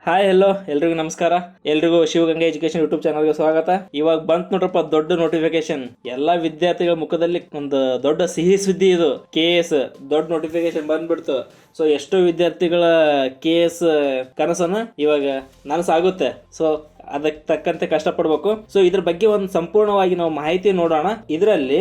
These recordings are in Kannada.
ಹಾಯ್ ಹೆಲೋ ಎಲ್ರಿಗೂ ನಮಸ್ಕಾರ. ಎಲ್ರಿಗೂ ಶಿವಗಂಗೆ ಎಜುಕೇಶನ್ ಯೂಟ್ಯೂಬ್ ಚಾನಲ್ಗೆ ಸ್ವಾಗತ. ಇವಾಗ ಬಂತ್ ನೋಡ್ರಪ್ಪ ದೊಡ್ಡ ನೋಟಿಫಿಕೇಶನ್. ಎಲ್ಲಾ ವಿದ್ಯಾರ್ಥಿಗಳ ಮುಖದಲ್ಲಿ ಒಂದು ದೊಡ್ಡ ಸಿಹಿ ಸುದ್ದಿ ಇದು. KS ದೊಡ್ಡ ನೋಟಿಫಿಕೇಶನ್ ಬಂದ್ಬಿಡ್ತು. ಸೊ ಎಷ್ಟೋ ವಿದ್ಯಾರ್ಥಿಗಳ KS ಕನಸನ್ನು ಇವಾಗ ನನಸಾಗುತ್ತೆ. ಸೊ ಅದಕ್ಕೆ ತಕ್ಕಂತೆ ಕಷ್ಟಪಡ್ಬೇಕು. ಸೊ ಇದ್ರ ಬಗ್ಗೆ ಒಂದು ಸಂಪೂರ್ಣವಾಗಿ ನಾವು ಮಾಹಿತಿ ನೋಡೋಣ. ಇದರಲ್ಲಿ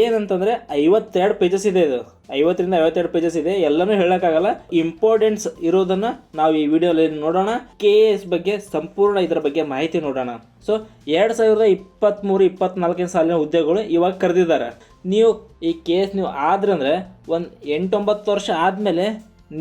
ಏನಂತಂದ್ರೆ 52 ಪೇಜಸ್ ಇದೆ. ಇದು 50ರಿಂದ 52 ಪೇಜಸ್ ಇದೆ. ಎಲ್ಲಾನು ಹೇಳಕ್ಕಾಗಲ್ಲ. ಇಂಪಾರ್ಟೆನ್ಸ್ ಇರೋದನ್ನ ನಾವು ಈ ವಿಡಿಯೋಲಿ ನೋಡೋಣ. KS ಬಗ್ಗೆ ಸಂಪೂರ್ಣ ಇದರ ಬಗ್ಗೆ ಮಾಹಿತಿ ನೋಡೋಣ. ಸೊ 2023-24 ಸಾಲಿನ ಹುದ್ದೆಗಳು ಇವಾಗ ಕರೆದಿದ್ದಾರೆ. ನೀವು ಈ KS ನೀವು ಆದ್ರಂದ್ರೆ ಒಂದು 8-9 ವರ್ಷ ಆದ್ಮೇಲೆ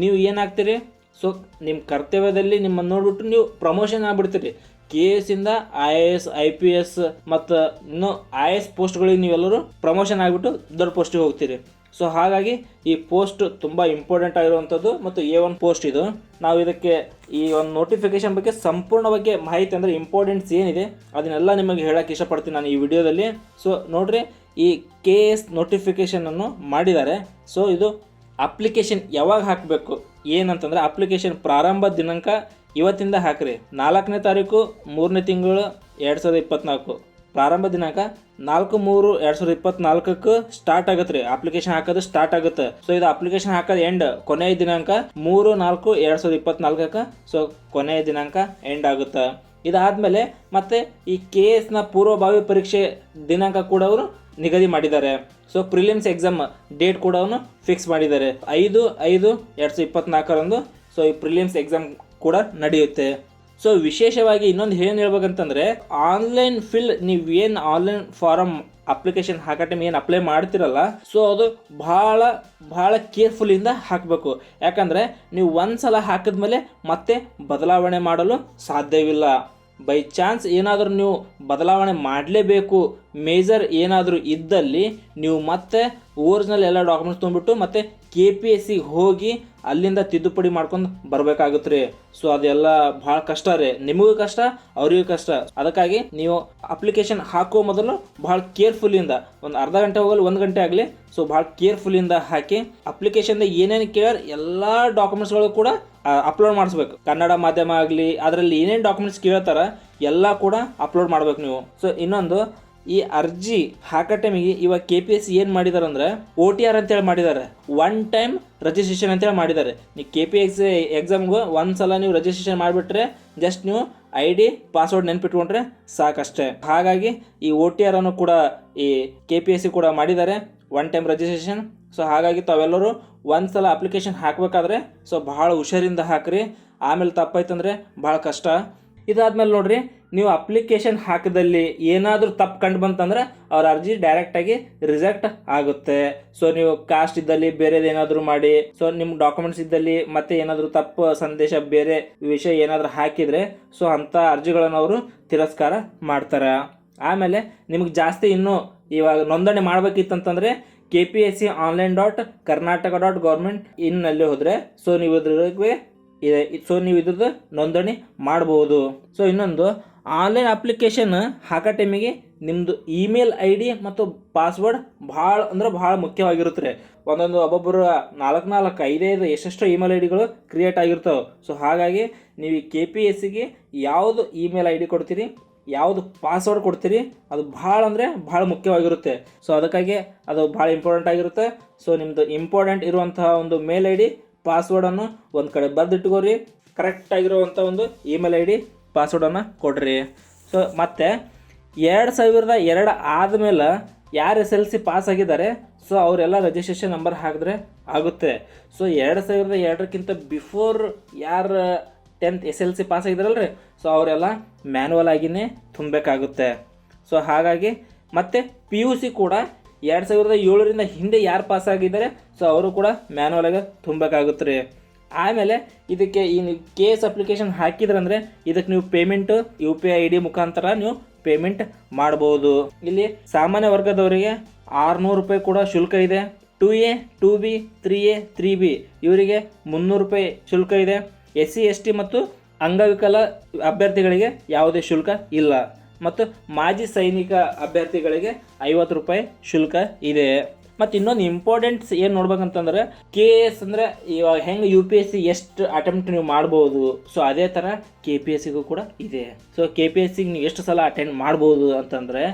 ನೀವು ಏನಾಗ್ತೀರಿ? ಸೊ ನಿಮ್ಮ ಕರ್ತವ್ಯದಲ್ಲಿ ನಿಮ್ಮನ್ನು ನೋಡ್ಬಿಟ್ಟು ನೀವು ಪ್ರಮೋಷನ್ ಆಗ್ಬಿಡ್ತೀರಿ. KS ಇಂದ IAS IPS ಮತ್ತು ಇನ್ನು IAS ಪೋಸ್ಟ್ಗಳಿಗೆ ನೀವೆಲ್ಲರೂ ಪ್ರಮೋಷನ್ ಆಗಿಬಿಟ್ಟು ದೊಡ್ಡ ಪೋಸ್ಟಿಗೆ ಹೋಗ್ತೀರಿ. ಸೊ ಹಾಗಾಗಿ ಈ ಪೋಸ್ಟ್ ತುಂಬ ಇಂಪಾರ್ಟೆಂಟ್ ಆಗಿರುವಂಥದ್ದು ಮತ್ತು A1 ಪೋಸ್ಟ್ ಇದು. ನಾವು ಇದಕ್ಕೆ ಈ ಒಂದು ನೋಟಿಫಿಕೇಶನ್ ಬಗ್ಗೆ ಸಂಪೂರ್ಣವಾಗಿ ಮಾಹಿತಿ ಅಂದರೆ ಇಂಪಾರ್ಟೆಂಟ್ಸ್ ಏನಿದೆ ಅದನ್ನೆಲ್ಲ ನಿಮಗೆ ಹೇಳೋಕ್ಕೆ ಇಷ್ಟಪಡ್ತೀನಿ ನಾನು ಈ ವಿಡಿಯೋದಲ್ಲಿ. ಸೊ ನೋಡ್ರಿ, ಈ KS ನೋಟಿಫಿಕೇಷನನ್ನು ಮಾಡಿದ್ದಾರೆ. ಸೊ ಇದು ಅಪ್ಲಿಕೇಶನ್ ಯಾವಾಗ ಹಾಕಬೇಕು ಏನಂತಂದರೆ, ಅಪ್ಲಿಕೇಶನ್ ಪ್ರಾರಂಭ ದಿನಾಂಕ ಇವತ್ತಿಂದ ಹಾಕ್ರಿ. 4ನೇ ತಾರೀಕು 3ನೇ ತಿಂಗಳು 2024. ಪ್ರಾರಂಭ ದಿನಾಂಕ 4/3/2024 ಸ್ಟಾರ್ಟ್ ಆಗುತ್ತೆ ರೀ. ಅಪ್ಲಿಕೇಶನ್ ಹಾಕೋದು ಸ್ಟಾರ್ಟ್ ಆಗುತ್ತೆ. ಸೊ ಇದು ಅಪ್ಲಿಕೇಶನ್ ಹಾಕೋದು ಎಂಡ್ ಕೊನೆಯ ದಿನಾಂಕ 3/4/2024. ಸೊ ಕೊನೆಯ ದಿನಾಂಕ ಎಂಡ್ ಆಗುತ್ತೆ. ಇದಾದಮೇಲೆ ಮತ್ತೆ ಈ KSನ ಪೂರ್ವಭಾವಿ ಪರೀಕ್ಷೆ ದಿನಾಂಕ ಕೂಡ ಅವರು ನಿಗದಿ ಮಾಡಿದ್ದಾರೆ. ಸೊ ಪ್ರಿಲಿಮ್ಸ್ ಎಕ್ಸಾಮ್ ಡೇಟ್ ಕೂಡ ಅವನು ಫಿಕ್ಸ್ ಮಾಡಿದ್ದಾರೆ 5/5/2024 ಸೊ ಈ ಪ್ರಿಲಿಮ್ಸ್ ಎಕ್ಸಾಮ್ ಕೂಡ ನಡೆಯುತ್ತೆ. ಸೊ ವಿಶೇಷವಾಗಿ ಇನ್ನೊಂದು ಏನು ಹೇಳ್ಬೇಕಂತಂದರೆ, ಆನ್ಲೈನ್ ನೀವೇನು ಆನ್ಲೈನ್ ಫಾರಮ್ ಅಪ್ಲಿಕೇಶನ್ ಹಾಕೋ ಟೈಮ್ ಏನು ಅಪ್ಲೈ ಮಾಡ್ತಿರಲ್ಲ, ಸೊ ಅದು ಭಾಳ ಕೇರ್ಫುಲ್ಲಿಂದ ಹಾಕಬೇಕು. ಯಾಕಂದರೆ ನೀವು ಒಂದು ಸಲ ಹಾಕಿದ್ಮೇಲೆ ಮತ್ತೆ ಬದಲಾವಣೆ ಮಾಡಲು ಸಾಧ್ಯವಿಲ್ಲ. ಬೈ ಚಾನ್ಸ್ ಏನಾದರೂ ನೀವು ಬದಲಾವಣೆ ಮಾಡಲೇಬೇಕು, ಮೇಜರ್ ಏನಾದರೂ ಇದ್ದಲ್ಲಿ ನೀವು ಮತ್ತೆ ಒರಿಜಿನಲ್ ಎಲ್ಲ ಡಾಕ್ಯುಮೆಂಟ್ಸ್ ತೊಗೊಂಡ್ಬಿಟ್ಟು ಮತ್ತೆ KPSC ಹೋಗಿ ಅಲ್ಲಿಂದ ತಿದ್ದುಪಡಿ ಮಾಡ್ಕೊಂಡು ಬರಬೇಕಾಗುತ್ತೆ ರೀ. ಸೊ ಅದೆಲ್ಲ ಭಾಳ ಕಷ್ಟ ರೀ, ನಿಮಗೂ ಕಷ್ಟ ಅವ್ರಿಗೂ ಕಷ್ಟ. ಅದಕ್ಕಾಗಿ ನೀವು ಅಪ್ಲಿಕೇಶನ್ ಹಾಕೋ ಮೊದಲು ಭಾಳ ಕೇರ್ಫುಲ್ಲಿಂದ ಒಂದು ಅರ್ಧ ಗಂಟೆ ಹೋಗಲಿ 1 ಗಂಟೆ ಆಗಲಿ, ಸೊ ಭಾಳ ಕೇರ್ಫುಲ್ಲಿಂದ ಹಾಕಿ ಅಪ್ಲಿಕೇಶನ್ದ ಏನೇನು ಕೇಳ್ಯಾರ ಎಲ್ಲ ಡಾಕ್ಯುಮೆಂಟ್ಸ್ಗಳು ಕೂಡ ಅಪ್ಲೋಡ್ ಮಾಡಿಸ್ಬೇಕು. ಕನ್ನಡ ಮಾಧ್ಯಮ ಆಗಲಿ ಅದರಲ್ಲಿ ಏನೇನು ಡಾಕ್ಯುಮೆಂಟ್ಸ್ ಕೇಳ್ತಾರ ಎಲ್ಲ ಕೂಡ ಅಪ್ಲೋಡ್ ಮಾಡ್ಬೇಕು ನೀವು. ಸೊ ಇನ್ನೊಂದು, ಈ ಅರ್ಜಿ ಹಾಕೋ ಟೈಮಿಗೆ ಇವಾಗ KPSC ಏನು ಮಾಡಿದಾರೆ ಅಂದರೆ OTR ಅಂತೇಳಿ ಮಾಡಿದ್ದಾರೆ, ಒನ್ ಟೈಮ್ ರಿಜಿಸ್ಟ್ರೇಷನ್ ಅಂತೇಳಿ ಮಾಡಿದ್ದಾರೆ. ನೀವು KPSC ಎಕ್ಸಾಮ್ಗೂ ಒಂದು ಸಲ ನೀವು ರಿಜಿಸ್ಟ್ರೇಷನ್ ಮಾಡಿಬಿಟ್ರೆ ಜಸ್ಟ್ ನೀವು ID ಪಾಸ್ವರ್ಡ್ ನೆನ್ಪಿಟ್ಕೊಂಡ್ರೆ ಸಾಕಷ್ಟೇ. ಹಾಗಾಗಿ ಈ OTR ಅನ್ನು ಕೂಡ ಈ KPSC ಕೂಡ ಮಾಡಿದ್ದಾರೆ, ಒನ್ ಟೈಮ್ ರಿಜಿಸ್ಟ್ರೇಷನ್. ಸೊ ಹಾಗಾಗಿ ತಾವೆಲ್ಲರೂ ಒಂದು ಸಲ ಅಪ್ಲಿಕೇಶನ್ ಹಾಕಬೇಕಾದ್ರೆ ಸೊ ಭಾಳ ಹುಷಾರಿಂದ ಹಾಕ್ರಿ, ಆಮೇಲೆ ತಪ್ಪಾಯ್ತಂದರೆ ಭಾಳ ಕಷ್ಟ. ಇದಾದ್ಮೇಲೆ ನೋಡ್ರಿ, ನೀವು ಅಪ್ಲಿಕೇಶನ್ ಹಾಕಿದಲ್ಲಿ ಏನಾದರೂ ತಪ್ಪು ಕಂಡು ಬಂತಂದ್ರೆ ಅವ್ರ ಅರ್ಜಿ ಡೈರೆಕ್ಟಾಗಿ ರಿಜೆಕ್ಟ್ ಆಗುತ್ತೆ. ಸೊ ನೀವು ಕಾಸ್ಟ್ ಇದ್ದಲ್ಲಿ ಬೇರೆದೇನಾದರೂ ಮಾಡಿ, ಸೊ ನಿಮ್ಮ ಡಾಕ್ಯುಮೆಂಟ್ಸ್ ಇದ್ದಲ್ಲಿ ಮತ್ತೆ ಏನಾದರೂ ತಪ್ಪು ಸಂದೇಶ ಬೇರೆ ವಿಷಯ ಏನಾದರೂ ಹಾಕಿದರೆ ಸೊ ಅಂಥ ಅರ್ಜಿಗಳನ್ನು ಅವರು ತಿರಸ್ಕಾರ ಮಾಡ್ತಾರೆ. ಆಮೇಲೆ ನಿಮಗೆ ಜಾಸ್ತಿ ಇನ್ನೂ ಇವಾಗ ನೋಂದಣಿ ಮಾಡಬೇಕಿತ್ತಂತಂದರೆ kpsc.online.karnataka.government.in ಹೋದರೆ ಸೊ ನೀವು ಇದ್ರದ್ದು ನೋಂದಣಿ ಮಾಡ್ಬೋದು. ಸೊ ಇನ್ನೊಂದು, ಆನ್ಲೈನ್ ಅಪ್ಲಿಕೇಶನ್ ಹಾಕೋ ಟೈಮಿಗೆ ನಿಮ್ಮದು ಇಮೇಲ್ ID ಮತ್ತು ಪಾಸ್ವರ್ಡ್ ಭಾಳ ಮುಖ್ಯವಾಗಿರುತ್ತೆ. ಒಬ್ಬೊಬ್ಬರು 4-5 ಎಷ್ಟೆಷ್ಟೋ ಇಮೇಲ್ IDಗಳು ಕ್ರಿಯೇಟ್ ಆಗಿರ್ತವೆ. ಸೊ ಹಾಗಾಗಿ ನೀವು KPSCಗೆ ಯಾವುದು ಇಮೇಲ್ ID ಕೊಡ್ತೀರಿ, ಯಾವುದು ಪಾಸ್ವರ್ಡ್ ಕೊಡ್ತೀರಿ, ಅದು ಭಾಳ ಮುಖ್ಯವಾಗಿರುತ್ತೆ. ಸೊ ಅದಕ್ಕಾಗಿ ಅದು ಭಾಳ ಇಂಪಾರ್ಟೆಂಟ್ ಆಗಿರುತ್ತೆ. ಸೊ ನಿಮ್ಮದು ಇಂಪಾರ್ಟೆಂಟ್ ಇರುವಂತಹ ಒಂದು ಮೇಲ್ ID ಪಾಸ್ವರ್ಡನ್ನು ಒಂದು ಕಡೆ ಬರೆದಿಟ್ಕೋರಿ, ಕರೆಕ್ಟಾಗಿರುವಂಥ ಒಂದು ಇಮೇಲ್ ID ಪಾಸ್ವರ್ಡನ್ನು ಕೊಡ್ರಿ. ಸೊ ಮತ್ತು 2002 ಆದಮೇಲೆ ಯಾರು SLC ಪಾಸ್ ಆಗಿದ್ದಾರೆ ಸೊ ಅವರೆಲ್ಲ ರಿಜಿಸ್ಟ್ರೇಷನ್ ನಂಬರ್ ಹಾಕಿದ್ರೆ ಆಗುತ್ತೆ. ಸೊ 2002ಕ್ಕಿಂತ ಬಿಫೋರ್ ಯಾರು 10th SLC ಪಾಸ್ ಆಗಿದ್ದಾರಲ್ರಿ, ಸೊ ಅವರೆಲ್ಲ ಮ್ಯಾನ್ಯಲ್ ಆಗಿಯೇ ತುಂಬಬೇಕಾಗುತ್ತೆ. ಸೊ ಹಾಗಾಗಿ ಮತ್ತು PUC ಕೂಡ 2007ರಿಂದ ಹಿಂದೆ ಯಾರು ಪಾಸ್ ಆಗಿದ್ದಾರೆ ಸೊ ಅವರು ಕೂಡ ಮ್ಯಾನ್ಯಲ್ ಆಗಿ ತುಂಬಬೇಕಾಗುತ್ತೆ ರೀ. ಆಮೇಲೆ ಇದಕ್ಕೆ ಈ KS ಅಪ್ಲಿಕೇಶನ್ ಹಾಕಿದ್ರಂದರೆ ಇದಕ್ಕೆ ನೀವು ಪೇಮೆಂಟು UPI ID ಮುಖಾಂತರ ನೀವು ಪೇಮೆಂಟ್ ಮಾಡ್ಬೋದು. ಇಲ್ಲಿ ಸಾಮಾನ್ಯ ವರ್ಗದವರಿಗೆ 600 ರೂಪಾಯಿ ಕೂಡ ಶುಲ್ಕ ಇದೆ. 2A 2B 3A 3B ಇವರಿಗೆ 300 ರೂಪಾಯಿ ಶುಲ್ಕ ಇದೆ. SC ST ಮತ್ತು ಅಂಗವಿಕಲ ಅಭ್ಯರ್ಥಿಗಳಿಗೆ ಯಾವುದೇ ಶುಲ್ಕ ಇಲ್ಲ. ಮತ್ತು ಮಾಜಿ ಸೈನಿಕ ಅಭ್ಯರ್ಥಿಗಳಿಗೆ 50 ರೂಪಾಯಿ ಶುಲ್ಕ ಇದೆ. ಮತ್ತು ಇನ್ನೊಂದು ಇಂಪಾರ್ಟೆಂಟ್ಸ್ ಏನು ನೋಡ್ಬೇಕಂತಂದ್ರೆ KS ಅಂದರೆ ಇವಾಗ ಹೆಂಗೆ UPSC ಎಷ್ಟು ಅಟೆಂಪ್ಟ್ ನೀವು ಮಾಡ್ಬೋದು, ಸೊ ಅದೇ ಥರ KPSCಗೂ ಕೂಡ ಇದೆ. ಸೊ KPSCಗೆ ನೀವು ಎಷ್ಟು ಸಲ ಅಟೆಂಡ್ ಮಾಡ್ಬೋದು ಅಂತಂದರೆ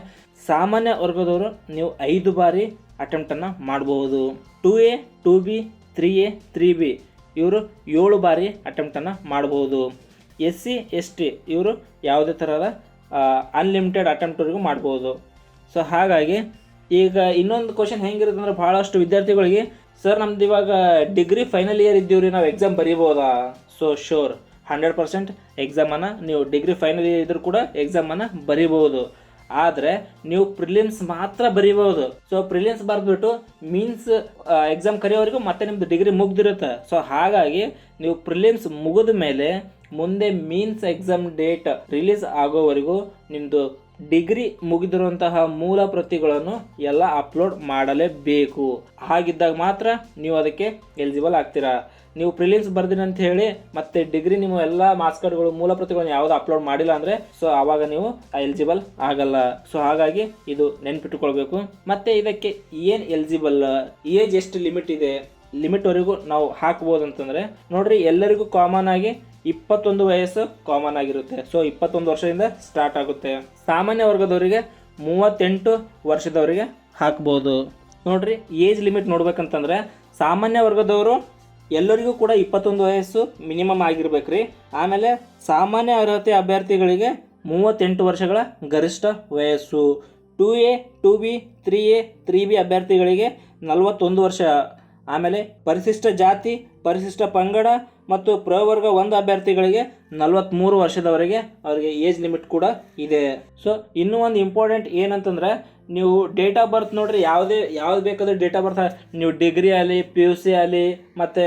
ಸಾಮಾನ್ಯ ವರ್ಗದವರು ನೀವು 5 ಬಾರಿ ಅಟೆಂಪ್ಟನ್ನು ಮಾಡ್ಬೋದು. 2A 2B 3A 3B ಇವರು 7 ಬಾರಿ ಅಟೆಂಪ್ಟನ್ನು ಮಾಡ್ಬೋದು. SC ST ಇವರು ಯಾವುದೇ ಥರದ ಅನ್ಲಿಮಿಟೆಡ್ ಅಟೆಂಪ್ಟ್ವರೆಗೂ ಮಾಡ್ಬೋದು. ಸೊ ಹಾಗಾಗಿ ಈಗ ಇನ್ನೊಂದು ಕ್ವಶನ್ ಹೆಂಗಿರುತ್ತೆ ಅಂದರೆ ಭಾಳಷ್ಟು ವಿದ್ಯಾರ್ಥಿಗಳಿಗೆ, ಸರ್ ನಮ್ದು ಇವಾಗ ಡಿಗ್ರಿ ಫೈನಲ್ ಇಯರ್ ಇದ್ದೀವ್ರಿ, ನಾವು ಎಕ್ಸಾಮ್ ಬರೀಬೋದಾ? ಸೊ ಶೋರ್ 100% ಎಕ್ಸಾಮನ್ನು ನೀವು ಡಿಗ್ರಿ ಫೈನಲ್ ಇಯರ್ ಇದ್ರೂ ಕೂಡ ಎಕ್ಸಾಮನ್ನು ಬರೀಬೋದು. ಆದರೆ ನೀವು ಪ್ರಿಲಿಮ್ಸ್ ಮಾತ್ರ ಬರೀಬೋದು. ಸೊ ಪ್ರಿಲಿಮ್ಸ್ ಬರೆದ್ಬಿಟ್ಟು ಮೀನ್ಸ್ ಎಕ್ಸಾಮ್ ಕರೆಯೋವರೆಗೂ ಮತ್ತೆ ನಿಮ್ಮದು ಡಿಗ್ರಿ ಮುಗ್ದಿರುತ್ತೆ. ಸೊ ಹಾಗಾಗಿ ನೀವು ಪ್ರಿಲಿಮ್ಸ್ ಮುಗಿದ ಮೇಲೆ ಮುಂದೆ ಮೀನ್ಸ್ ಎಕ್ಸಾಮ್ ಡೇಟ್ ರಿಲೀಸ್ ಆಗೋವರೆಗೂ ನಿಮ್ಮದು ಡಿಗ್ರಿ ಮುಗಿದಿರುವಂತಹ ಮೂಲ ಪ್ರತಿಗಳನ್ನು ಎಲ್ಲ ಅಪ್ಲೋಡ್ ಮಾಡಲೇಬೇಕು. ಹಾಗಿದ್ದಾಗ ಮಾತ್ರ ನೀವು ಅದಕ್ಕೆ ಎಲಿಜಿಬಲ್ ಆಗ್ತೀರಾ. ನೀವು ಪ್ರಿಲಿಮ್ಸ್ ಬರ್ದಿನಿ ಅಂತ ಹೇಳಿ ಮತ್ತೆ ಡಿಗ್ರಿ ನಿಮ್ಮ ಎಲ್ಲ ಮಾರ್ಕ್ಸ್ ಕಾರ್ಡ್ಗಳು ಮೂಲ ಪ್ರತಿಗಳನ್ನು ಯಾವುದು ಅಪ್ಲೋಡ್ ಮಾಡಿಲ್ಲ ಅಂದರೆ ಸೊ ಆವಾಗ ನೀವು ಎಲಿಜಿಬಲ್ ಆಗಲ್ಲ. ಸೊ ಹಾಗಾಗಿ ಇದು ನೆನ್ಪಿಟ್ಟುಕೊಳ್ಬೇಕು. ಮತ್ತೆ ಇದಕ್ಕೆ ಏನು ಎಲಿಜಿಬಲ್, ಏಜ್ ಎಷ್ಟು ಲಿಮಿಟ್ ಇದೆ, ಲಿಮಿಟ್ವರೆಗೂ ನಾವು ಹಾಕ್ಬೋದು ಅಂತಂದರೆ ನೋಡ್ರಿ, ಎಲ್ಲರಿಗೂ ಕಾಮನ್ ಆಗಿ 21 ವಯಸ್ಸು ಕಾಮನ್ ಆಗಿರುತ್ತೆ. ಸೊ 21 ವರ್ಷದಿಂದ ಸ್ಟಾರ್ಟ್ ಆಗುತ್ತೆ. ಸಾಮಾನ್ಯ ವರ್ಗದವರಿಗೆ 38 ವರ್ಷದವರಿಗೆ ಹಾಕ್ಬೋದು. ನೋಡ್ರಿ, ಏಜ್ ಲಿಮಿಟ್ ನೋಡ್ಬೇಕಂತಂದ್ರೆ ಸಾಮಾನ್ಯ ವರ್ಗದವರು ಎಲ್ಲರಿಗೂ ಕೂಡ 21 ವಯಸ್ಸು ಮಿನಿಮಮ್ ಆಗಿರ್ಬೇಕ್ರಿ. ಆಮೇಲೆ ಸಾಮಾನ್ಯ ಅರ್ಹತೆ ಅಭ್ಯರ್ಥಿಗಳಿಗೆ 38 ವರ್ಷಗಳ ಗರಿಷ್ಠ ವಯಸ್ಸು. 2A 2B 3A 3B ಅಭ್ಯರ್ಥಿಗಳಿಗೆ 41 ವರ್ಷ. ಆಮೇಲೆ ಪರಿಶಿಷ್ಟ ಜಾತಿ, ಪರಿಶಿಷ್ಟ ಪಂಗಡ ಮತ್ತು ಪ್ರವರ್ಗ 1 ಅಭ್ಯರ್ಥಿಗಳಿಗೆ 43 ವರ್ಷದವರೆಗೆ ಅವರಿಗೆ ಏಜ್ ಲಿಮಿಟ್ ಕೂಡ ಇದೆ. ಸೊ ಇನ್ನೂ ಒಂದು ಇಂಪಾರ್ಟೆಂಟ್ ಏನಂತಂದರೆ, ನೀವು ಡೇಟ್ ಆಫ್ ಬರ್ತ್ ನೋಡ್ರಿ, ಯಾವ್ದು ಬೇಕಾದ್ರೆ ಡೇಟ್ ಆಫ್ ಬರ್ತ್, ನೀವು ಡಿಗ್ರಿ ಆಗಲಿ PUC ಆಗಲಿ ಮತ್ತು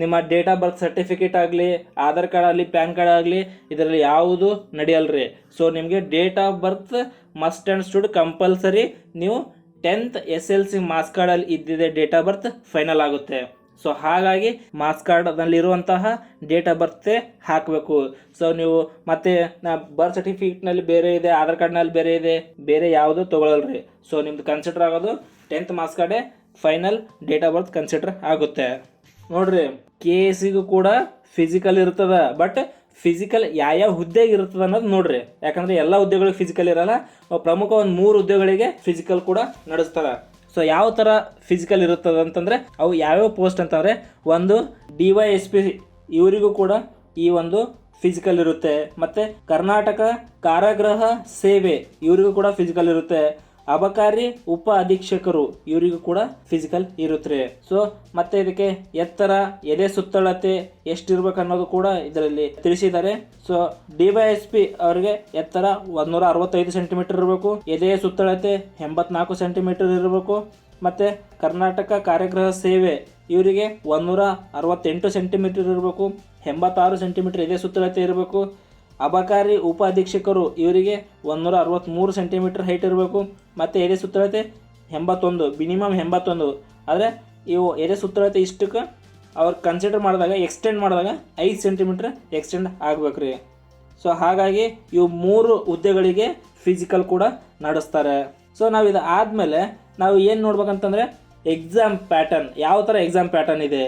ನಿಮ್ಮ ಡೇಟ್ ಆಫ್ ಬರ್ತ್ ಸರ್ಟಿಫಿಕೇಟ್ ಆಗಲಿ, ಆಧಾರ್ ಕಾರ್ಡ್ ಆಗಲಿ, ಪ್ಯಾನ್ ಕಾರ್ಡ್ ಆಗಲಿ, ಇದರಲ್ಲಿ ಯಾವುದು ನಡೆಯಲ್ರಿ. ಸೊ ನಿಮಗೆ date of birth must and should compulsory. ನೀವು 10th SLC ಮಾರ್ಕ್ಸ್ ಕಾರ್ಡಲ್ಲಿ ಇದ್ದಿದೆ ಡೇಟ್ ಆಫ್ ಬರ್ತ್ ಫೈನಲ್ ಆಗುತ್ತೆ. ಸೊ ಹಾಗಾಗಿ ಮಾರ್ಕ್ಸ್ ಕಾರ್ಡ್ನಲ್ಲಿರುವಂತಹ ಡೇಟ್ ಆಫ್ ಬರ್ತೆ ಹಾಕಬೇಕು. ಸೊ ನೀವು ಮತ್ತೆ ಬರ್ತ್ ಸರ್ಟಿಫಿಕೇಟ್ನಲ್ಲಿ ಬೇರೆ ಇದೆ, ಆಧಾರ್ ಕಾರ್ಡ್ನಲ್ಲಿ ಬೇರೆ ಇದೆ, ಬೇರೆ ಯಾವುದು ತೊಗೊಳಲ್ರಿ. ಸೊ ನಿಮ್ದು ಕನ್ಸಿಡರ್ ಆಗೋದು 10th ಮಾರ್ಕ್ಸ್ ಕಾರ್ಡೇ final date of birth consider ಆಗುತ್ತೆ. ನೋಡ್ರಿ, KSCಗೂ ಕೂಡ ಫಿಸಿಕಲ್ ಇರ್ತದ. ಬಟ್ ಫಿಸಿಕಲ್ ಯಾವ ಹುದ್ದೆಗೆ ಇರ್ತದೆ ಅನ್ನೋದು ನೋಡ್ರಿ, ಯಾಕಂದರೆ ಎಲ್ಲ ಹುದ್ದೆಗಳಿಗೆ ಫಿಸಿಕಲ್ ಇರಲ್ಲ. ಪ್ರಮುಖ ಒಂದು 3 ಹುದ್ದೆಗಳಿಗೆ ಫಿಸಿಕಲ್ ಕೂಡ ನಡೆಸ್ತಾರೆ. ಸೊ ಯಾವ ಥರ ಫಿಸಿಕಲ್ ಇರುತ್ತದೆ ಅಂತಂದರೆ ಅವು ಯಾವ್ಯಾವ ಪೋಸ್ಟ್ ಅಂತಂದರೆ, ಒಂದು DYSP ಇವರಿಗೂ ಕೂಡ ಈ ಒಂದು ಫಿಸಿಕಲ್ ಇರುತ್ತೆ. ಮತ್ತು ಕರ್ನಾಟಕ ಕಾರಾಗೃಹ ಸೇವೆ ಇವರಿಗೂ ಕೂಡ ಫಿಸಿಕಲ್ ಇರುತ್ತೆ. ಅಬಕಾರಿ ಉಪ ಅಧೀಕ್ಷಕರು ಇವರಿಗೂ ಕೂಡ ಫಿಸಿಕಲ್ ಇರುತ್ತೆ. ಸೊ ಮತ್ತೆ ಇದಕ್ಕೆ ಎತ್ತರ, ಎದೆ ಸುತ್ತಳತೆ ಎಷ್ಟಿರ್ಬೇಕು ಅನ್ನೋದು ಕೂಡ ಇದರಲ್ಲಿ ತಿಳಿಸಿದ್ದಾರೆ. ಸೊ DYSP ಅವರಿಗೆ ಎತ್ತರ 165 ಸೆಂಟಿಮೀಟರ್ ಇರಬೇಕು, ಎದೆಯ ಸುತ್ತಳತೆ 84 ಸೆಂಟಿಮೀಟರ್ ಇರಬೇಕು. ಮತ್ತು ಕರ್ನಾಟಕ ಕಾರಾಗೃಹ ಸೇವೆ ಇವರಿಗೆ 168 ಸೆಂಟಿಮೀಟರ್ ಇರಬೇಕು, 86 ಸೆಂಟಿಮೀಟರ್ ಎದೆ ಸುತ್ತಳತೆ ಇರಬೇಕು. ಅಬಕಾರಿ ಉಪ ಅಧೀಕ್ಷಕರು ಇವರಿಗೆ 163 ಸೆಂಟಿಮೀಟರ್ ಹೈಟ್ ಇರಬೇಕು ಮತ್ತು ಎದೆ ಸುತ್ತಳತೆ 81, ಮಿನಿಮಮ್ 81. ಆದರೆ ಇವು ಎದೆ ಸುತ್ತಳತೆ ಇಷ್ಟಕ್ಕೆ ಅವ್ರು ಕನ್ಸಿಡರ್ ಮಾಡಿದಾಗ ಎಕ್ಸ್ಟೆಂಡ್ ಮಾಡಿದಾಗ 5 ಸೆಂಟಿಮೀಟ್ರ್ ಎಕ್ಸ್ಟೆಂಡ್ ಆಗ್ಬೇಕು ರೀ. ಸೊ ಹಾಗಾಗಿ ಇವು 3 ಹುದ್ದೆಗಳಿಗೆ ಫಿಸಿಕಲ್ ಕೂಡ ನಡೆಸ್ತಾರೆ. ಸೊ ನಾವು ಇದು ಆದಮೇಲೆ ನಾವು ಏನು ನೋಡ್ಬೇಕಂತಂದರೆ ಎಕ್ಸಾಮ್ ಪ್ಯಾಟರ್ನ್, ಯಾವ ಥರ ಎಕ್ಸಾಮ್ ಪ್ಯಾಟರ್ನ್ ಇದೆ,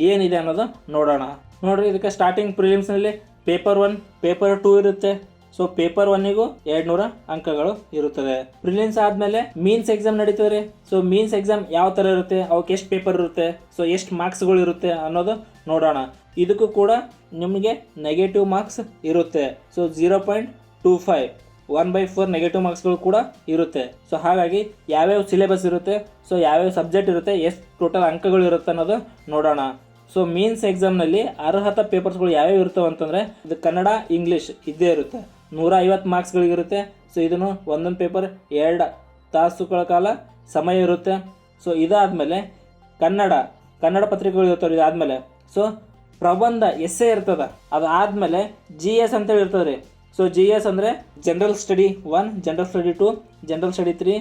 ಏನಿದೆ ಅನ್ನೋದು ನೋಡೋಣ. ನೋಡಿರಿ, ಇದಕ್ಕೆ ಸ್ಟಾರ್ಟಿಂಗ್ ಪ್ರಿಲಿಮ್ಸ್ನಲ್ಲಿ ಪೇಪರ್ 1 ಪೇಪರ್ 2 ಇರುತ್ತೆ. ಸೊ ಪೇಪರ್ 1ಗೂ 200 ಅಂಕಗಳು ಇರುತ್ತದೆ. ಪ್ರಿಲಿಮ್ಸ್ ಆದಮೇಲೆ ಮೀನ್ಸ್ ಎಕ್ಸಾಮ್ ನಡೀತದೆ ರೀ. ಸೊ ಮೀನ್ಸ್ ಎಕ್ಸಾಮ್ ಯಾವ ಥರ ಇರುತ್ತೆ, ಅವಕ್ಕೆ ಎಷ್ಟು ಪೇಪರ್ ಇರುತ್ತೆ, ಸೊ ಎಷ್ಟು ಮಾರ್ಕ್ಸ್ಗಳು ಇರುತ್ತೆ ಅನ್ನೋದು ನೋಡೋಣ. ಇದಕ್ಕೂ ಕೂಡ ನಿಮಗೆ ನೆಗೆಟಿವ್ ಮಾರ್ಕ್ಸ್ ಇರುತ್ತೆ. ಸೊ 0.25 1/4 ನೆಗೆಟಿವ್ ಮಾರ್ಕ್ಸ್ಗಳು ಕೂಡ ಇರುತ್ತೆ. ಸೊ ಹಾಗಾಗಿ ಯಾವ್ಯಾವ ಸಿಲೆಬಸ್ ಇರುತ್ತೆ, ಸೊ ಯಾವ್ಯಾವ ಸಬ್ಜೆಕ್ಟ್ ಇರುತ್ತೆ, ಎಷ್ಟು ಟೋಟಲ್ ಅಂಕಗಳು ಇರುತ್ತೆ ಅನ್ನೋದು ನೋಡೋಣ. ಸೊ ಮೀನ್ಸ್ ಎಕ್ಸಾಮ್ನಲ್ಲಿ ಅರ್ಹತಾ ಪೇಪರ್ಸ್ಗಳು ಯಾವ್ಯಾವ ಇರ್ತವೆ ಅಂತಂದರೆ, ಇದು ಕನ್ನಡ ಇಂಗ್ಲೀಷ್ ಇದ್ದೇ ಇರುತ್ತೆ, 150 ಮಾರ್ಕ್ಸ್ಗಳಿಗಿರುತ್ತೆ. ಸೊ ಇದನ್ನು ಒಂದೊಂದು ಪೇಪರ್ 2 ತಾಸುಗಳ ಕಾಲ ಸಮಯ ಇರುತ್ತೆ. ಸೊ ಇದಾದಮೇಲೆ ಕನ್ನಡ ಪತ್ರಿಕೆಗಳು ಇರ್ತವೆ. ಇದಾದಮೇಲೆ ಸೊ ಪ್ರಬಂಧ ಎಸ್ಸೆ ಇರ್ತದೆ. ಅದಾದಮೇಲೆ GS ಅಂತೇಳಿ ಇರ್ತದೆ ರೀ. ಸೊ GS ಅಂದರೆ general study 1, general study 2, general study 3,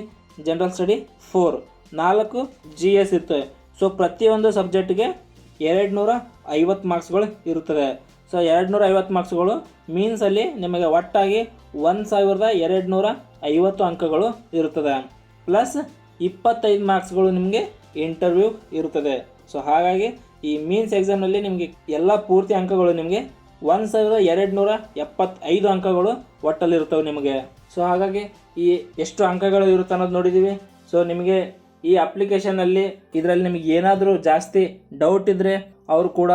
general study 4, 4 GS ಇರ್ತವೆ. ಸೊ ಪ್ರತಿಯೊಂದು ಸಬ್ಜೆಕ್ಟ್ಗೆ 250 ಮಾರ್ಕ್ಸ್ಗಳು ಇರುತ್ತದೆ. ಸೊ 250 ಮಾರ್ಕ್ಸ್ಗಳು ಮೀನ್ಸಲ್ಲಿ ನಿಮಗೆ ಒಟ್ಟಾಗಿ 1250 ಅಂಕಗಳು ಇರುತ್ತದೆ. ಪ್ಲಸ್ 25 ಮಾರ್ಕ್ಸ್ಗಳು ನಿಮಗೆ ಇಂಟರ್ವ್ಯೂ ಇರುತ್ತದೆ. ಸೊ ಹಾಗಾಗಿ ಈ ಮೀನ್ಸ್ ಎಕ್ಸಾಮ್ನಲ್ಲಿ ನಿಮಗೆ ಎಲ್ಲ ಪೂರ್ತಿ ಅಂಕಗಳು ನಿಮಗೆ 1275 ಅಂಕಗಳು ಒಟ್ಟಲ್ಲಿರ್ತವೆ ನಿಮಗೆ. ಸೊ ಹಾಗಾಗಿ ಈ ಎಷ್ಟು ಅಂಕಗಳು ಇರುತ್ತೆ ಅನ್ನೋದು ನೋಡಿದ್ದೀವಿ. ಸೊ ನಿಮಗೆ ಈ ಅಪ್ಲಿಕೇಶನಲ್ಲಿ ಇದರಲ್ಲಿ ನಿಮಗೆ ಏನಾದರೂ ಜಾಸ್ತಿ ಡೌಟ್ ಇದ್ದರೆ ಅವರು ಕೂಡ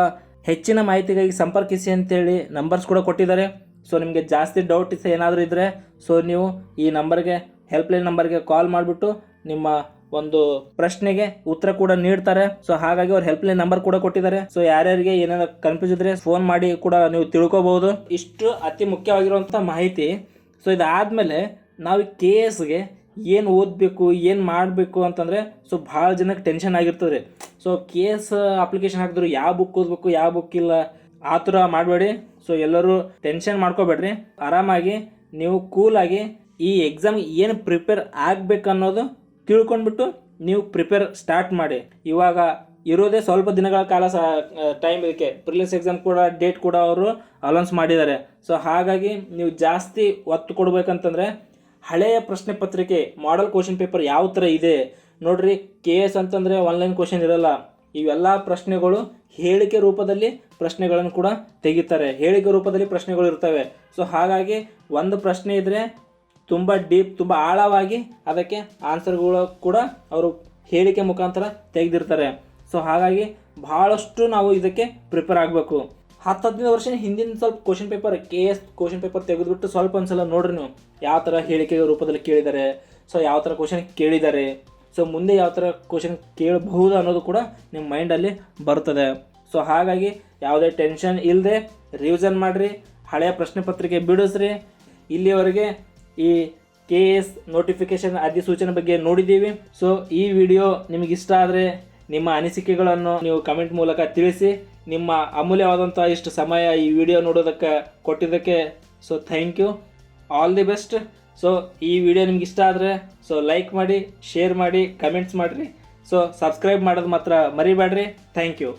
ಹೆಚ್ಚಿನ ಮಾಹಿತಿಗಾಗಿ ಸಂಪರ್ಕಿಸಿ ಅಂತೇಳಿ ನಂಬರ್ಸ್ ಕೂಡ ಕೊಟ್ಟಿದ್ದಾರೆ. ಸೊ ನಿಮಗೆ ಜಾಸ್ತಿ ಡೌಟ್ ಏನಾದರೂ ಇದ್ದರೆ ಸೊ ನೀವು ಈ ನಂಬರ್ಗೆ ಹೆಲ್ಪ್ಲೈನ್ ನಂಬರ್ಗೆ ಕಾಲ್ ಮಾಡಿಬಿಟ್ಟು ನಿಮ್ಮ ಒಂದು ಪ್ರಶ್ನೆಗೆ ಉತ್ತರ ಕೂಡ ನೀಡ್ತಾರೆ. ಸೊ ಹಾಗಾಗಿ ಅವ್ರು ಹೆಲ್ಪ್ಲೈನ್ ನಂಬರ್ ಕೂಡ ಕೊಟ್ಟಿದ್ದಾರೆ. ಸೊ ಯಾರ್ಯಾರಿಗೆ ಏನಾದ್ರು ಕನ್ಫ್ಯೂಸ್ ಇದ್ರೆ ಫೋನ್ ಮಾಡಿ ಕೂಡ ನೀವು ತಿಳ್ಕೊಬಹುದು. ಇಷ್ಟು ಅತಿ ಮುಖ್ಯವಾಗಿರುವಂಥ ಮಾಹಿತಿ. ಸೊ ಇದಾದಮೇಲೆ ನಾವು KSಗೆ ಏನು ಓದಬೇಕು ಏನು ಮಾಡಬೇಕು ಅಂತಂದರೆ ಸೊ ಭಾಳ ಜನಕ್ಕೆ ಟೆನ್ಷನ್ ಆಗಿರ್ತದೆ. ಸೊ KS ಅಪ್ಲಿಕೇಶನ್ ಹಾಕಿದ್ರು ಯಾವ ಬುಕ್ ಓದಬೇಕು ಯಾವ ಬುಕ್ ಇಲ್ಲ ಆ ಥರ ಮಾಡಬೇಡಿ. ಸೊ ಎಲ್ಲರೂ ಟೆನ್ಷನ್ ಮಾಡ್ಕೋಬೇಡ್ರಿ. ಆರಾಮಾಗಿ ನೀವು ಕೂಲಾಗಿ ಈ ಎಕ್ಸಾಮ್ಗೆ ಏನು ಪ್ರಿಪೇರ್ ಆಗಬೇಕು ಅನ್ನೋದು ತಿಳ್ಕೊಂಡ್ಬಿಟ್ಟು ನೀವು ಪ್ರಿಪೇರ್ ಸ್ಟಾರ್ಟ್ ಮಾಡಿ. ಇವಾಗ ಇರೋದೇ ಸ್ವಲ್ಪ ದಿನಗಳ ಕಾಲ ಟೈಮ್ ಇದಕ್ಕೆ. ಪ್ರಿಲಿಮ್ಸ್ ಎಕ್ಸಾಮ್ ಕೂಡ ಡೇಟ್ ಕೂಡ ಅವರು ಅನೌನ್ಸ್ ಮಾಡಿದ್ದಾರೆ. ಸೊ ಹಾಗಾಗಿ ನೀವು ಜಾಸ್ತಿ ಒತ್ತು ಕೊಡಬೇಕಂತಂದರೆ ಹಳೆಯ ಪ್ರಶ್ನೆ ಪತ್ರಿಕೆ ಮಾಡೆಲ್ ಕ್ವಶನ್ ಪೇಪರ್ ಯಾವ ಥರ ಇದೆ ನೋಡ್ರಿ. KS ಅಂತಂದರೆ ಆನ್ಲೈನ್ ಕ್ವಶನ್ ಇರಲ್ಲ. ಇವೆಲ್ಲ ಪ್ರಶ್ನೆಗಳು ಹೇಳಿಕೆ ರೂಪದಲ್ಲಿ ಪ್ರಶ್ನೆಗಳನ್ನು ಕೂಡ ತೆಗಿತಾರೆ. ಹೇಳಿಕೆ ರೂಪದಲ್ಲಿ ಪ್ರಶ್ನೆಗಳು ಇರ್ತವೆ. ಸೊ ಹಾಗಾಗಿ ಒಂದು ಪ್ರಶ್ನೆ ಇದ್ದರೆ ತುಂಬ ಡೀಪ್ ತುಂಬ ಆಳವಾಗಿ ಅದಕ್ಕೆ ಆನ್ಸರ್ಗಳು ಕೂಡ ಅವರು ಹೇಳಿಕೆ ಮುಖಾಂತರ ತೆಗೆದಿರ್ತಾರೆ. ಸೊ ಹಾಗಾಗಿ ಭಾಳಷ್ಟು ನಾವು ಇದಕ್ಕೆ ಪ್ರಿಪೇರ್ ಆಗಬೇಕು. 10-15 ವರ್ಷ ಹಿಂದಿನ ಸ್ವಲ್ಪ question paper KS question paper ತೆಗೆದುಬಿಟ್ಟು ಸ್ವಲ್ಪ ಒಂದ್ಸಲ ನೋಡ್ರಿ ನೀವು ಯಾವ ಥರ ಹೇಳಿಕೆ ರೂಪದಲ್ಲಿ ಕೇಳಿದ್ದಾರೆ. ಸೊ ಯಾವ ಥರ ಕ್ವಶನ್ ಕೇಳಿದ್ದಾರೆ. ಸೊ ಮುಂದೆ ಯಾವ ಥರ ಕ್ವಶನ್ ಕೇಳಬಹುದು ಅನ್ನೋದು ಕೂಡ ನಿಮ್ಮ ಮೈಂಡಲ್ಲಿ ಬರ್ತದೆ. ಸೊ ಹಾಗಾಗಿ ಯಾವುದೇ ಟೆನ್ಷನ್ ಇಲ್ಲದೆ ರಿವಿಷನ್ ಮಾಡಿರಿ. ಹಳೆಯ ಪ್ರಶ್ನೆ ಪತ್ರಿಕೆ ಬಿಡಿಸ್ರಿ. ಇಲ್ಲಿವರೆಗೆ ಈ KS ನೋಟಿಫಿಕೇಷನ್ ಅಧಿಸೂಚನೆ ಬಗ್ಗೆ ನೋಡಿದ್ದೀವಿ. ಸೊ ಈ ವಿಡಿಯೋ ನಿಮಗೆ ಇಷ್ಟ ಆದರೆ ನಿಮ್ಮ ಅನಿಸಿಕೆಗಳನ್ನು ನೀವು ಕಮೆಂಟ್ ಮೂಲಕ ತಿಳಿಸಿ. ನಿಮ್ಮ ಅಮೂಲ್ಯವಾದಂಥ ಇಷ್ಟು ಸಮಯ ಈ ವಿಡಿಯೋ ನೋಡೋದಕ್ಕೆ ಕೊಟ್ಟಿದ್ದಕ್ಕೆ so thank you. All the best. So ಈ ವಿಡಿಯೋ ನಿಮ್ಗೆ ಇಷ್ಟ ಆದರೆ ಸೊ ಲೈಕ್ ಮಾಡಿ, ಶೇರ್ ಮಾಡಿ, ಕಮೆಂಟ್ಸ್ ಮಾಡಿರಿ. ಸೊ ಸಬ್ಸ್ಕ್ರೈಬ್ ಮಾಡೋದು ಮಾತ್ರ ಮರಿಬೇಡ್ರಿ. Thank you.